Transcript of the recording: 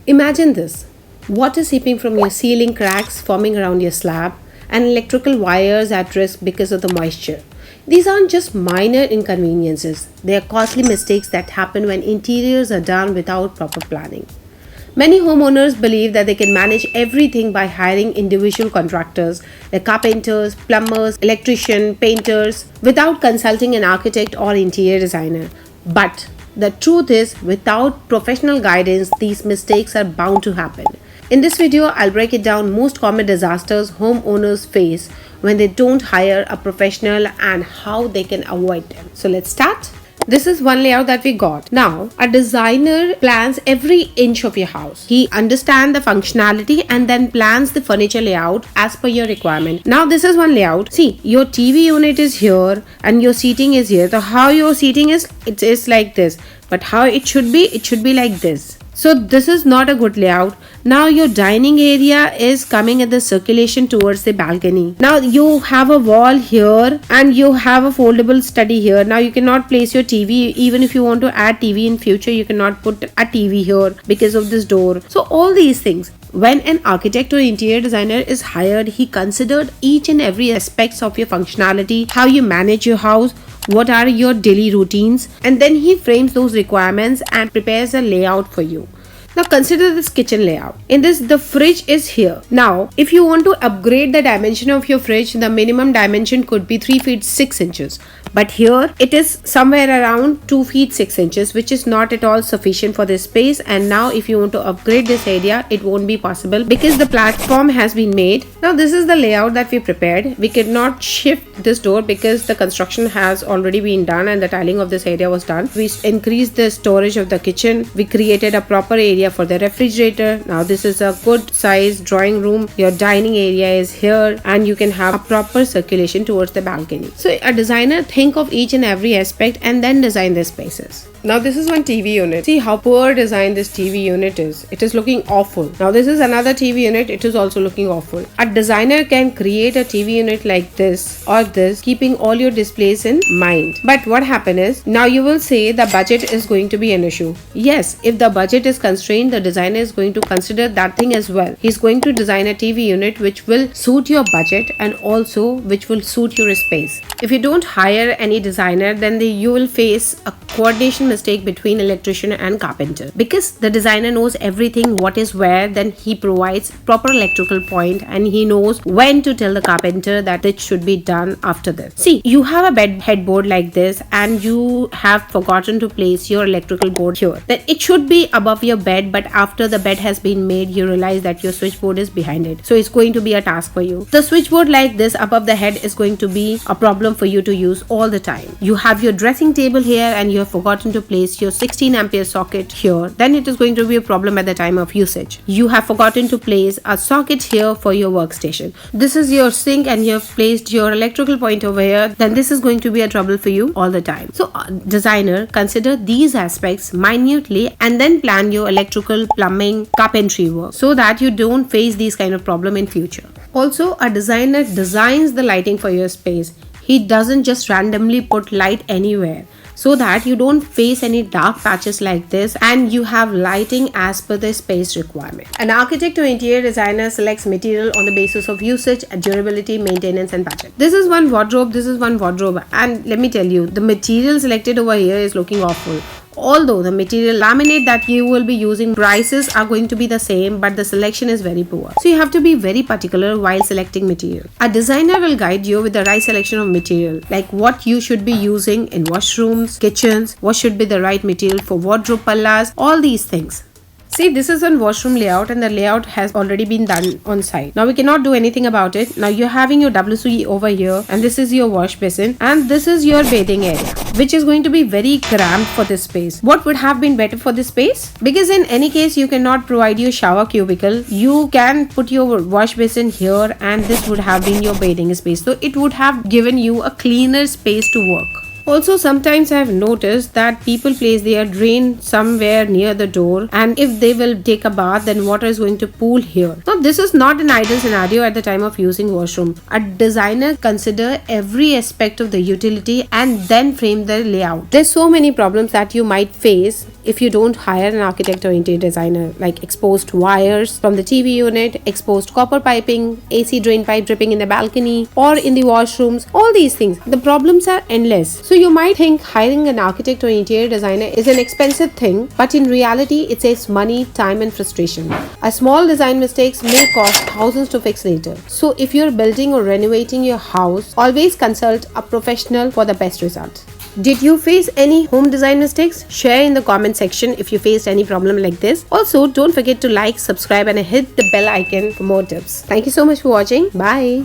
Imagine this: water seeping from your ceiling, cracks forming around your slab, and electrical wires at risk because of the moisture. These aren't just minor inconveniences, they are costly mistakes that happen when interiors are done without proper planning. Many homeowners believe that they can manage everything by hiring individual contractors like carpenters, plumbers, electricians, painters without consulting an architect or interior designer. But the truth is, without professional guidance, these mistakes are bound to happen. In this video, I'll break it down most common disasters homeowners face when they don't hire a professional and how they can avoid them. So let's start. This is one layout that we got. Now, a designer plans every inch of your house. He understands the functionality and then plans the furniture layout as per your requirement. Now, this is one layout. See, your TV unit is here and your seating is here. So, how your seating is, it is like this. But how it should be like this. So this is not a good layout. Now your dining area is coming at the circulation towards the balcony. Now you have a wall here and you have a foldable study here. Now you cannot place your TV. Even if you want to add TV in future, you cannot put a TV here because of this door. So all these things. When an architect or interior designer is hired, he considered each and every aspects of your functionality, how you manage your house, what are your daily routines, and then he frames those requirements and prepares a layout for you. Now consider this kitchen layout. In this, the fridge is here. Now, if you want to upgrade the dimension of your fridge, the minimum dimension could be 3 feet 6 inches. But here it is somewhere around 2 feet 6 inches, which is not at all sufficient for this space. And now if you want to upgrade this area, it won't be possible because the platform has been made. Now this is the layout that we prepared. We could not shift this door because the construction has already been done and the tiling of this area was done. We increased the storage of the kitchen. We created a proper area for the refrigerator. Now this is a good size drawing room. Your dining area is here and you can have a proper circulation towards the balcony. So a designer think of each and every aspect and then design the spaces. Now this is one TV unit. See how poor design this TV unit is. It is looking awful. Now this is another TV unit. It is also looking awful. A designer can create a TV unit like this or this, keeping all your displays in mind. But what happens is, now you will say the budget is going to be an issue. Yes, if the budget is constrained, the designer is going to consider that thing as well. He's going to design a TV unit which will suit your budget and also which will suit your space. If you don't hire any designer, then you will face a coordination mistake between electrician and carpenter, because the designer knows everything what is where. Then he provides proper electrical point and he knows when to tell the carpenter that it should be done after this. See, you have a bed headboard like this and you have forgotten to place your electrical board here. Then it should be above your bed, but after the bed has been made, you realize that your switchboard is behind it. So it's going to be a task for you. The switchboard like this above the head is going to be a problem for you to use all the time. You have your dressing table here and you have forgotten to place your 16 ampere socket here. Then it is going to be a problem at the time of usage. You have forgotten to place a socket here for your workstation. This is your sink and you have placed your electrical point over here. Then this is going to be a trouble for you all the time. So designer, consider these aspects minutely and then plan your electrical, plumbing, carpentry work so that you don't face these kind of problem in future. Also, a designer designs the lighting for your space. He doesn't just randomly put light anywhere, so that you don't face any dark patches like this and you have lighting as per the space requirement. An architect or interior designer selects material on the basis of usage, durability, maintenance and budget. This is one wardrobe, and let me tell you, the material selected over here is looking awful. Although the material laminate that you will be using, prices are going to be the same, but the selection is very poor. So you have to be very particular while selecting material. A designer will guide you with the right selection of material, like what you should be using in washrooms, kitchens, what should be the right material for wardrobe pallas, all these things. See, this is one washroom layout and the layout has already been done on site. Now we cannot do anything about it. Now you're having your WC over here and this is your wash basin and this is your bathing area, which is going to be very cramped for this space. What would have been better for this space? Because in any case you cannot provide your shower cubicle, you can put your wash basin here and this would have been your bathing space. So it would have given you a cleaner space to work. Also, sometimes I have noticed that people place their drain somewhere near the door, and if they will take a bath, then water is going to pool here. Now, this is not an ideal scenario at the time of using washroom. A designer consider every aspect of the utility and then frame the layout. There's so many problems that you might face if you don't hire an architect or interior designer, like exposed wires from the TV unit, exposed copper piping, AC drain pipe dripping in the balcony or in the washrooms, all these things. The problems are endless. So you might think hiring an architect or interior designer is an expensive thing, but in reality it saves money, time and frustration. A small design mistakes may cost thousands to fix later. So if you're building or renovating your house, always consult a professional for the best result. Did you face any home design mistakes? Share in the comment section if you faced any problem like this. Also, don't forget to like, subscribe and hit the bell icon for more tips. Thank you so much for watching. Bye.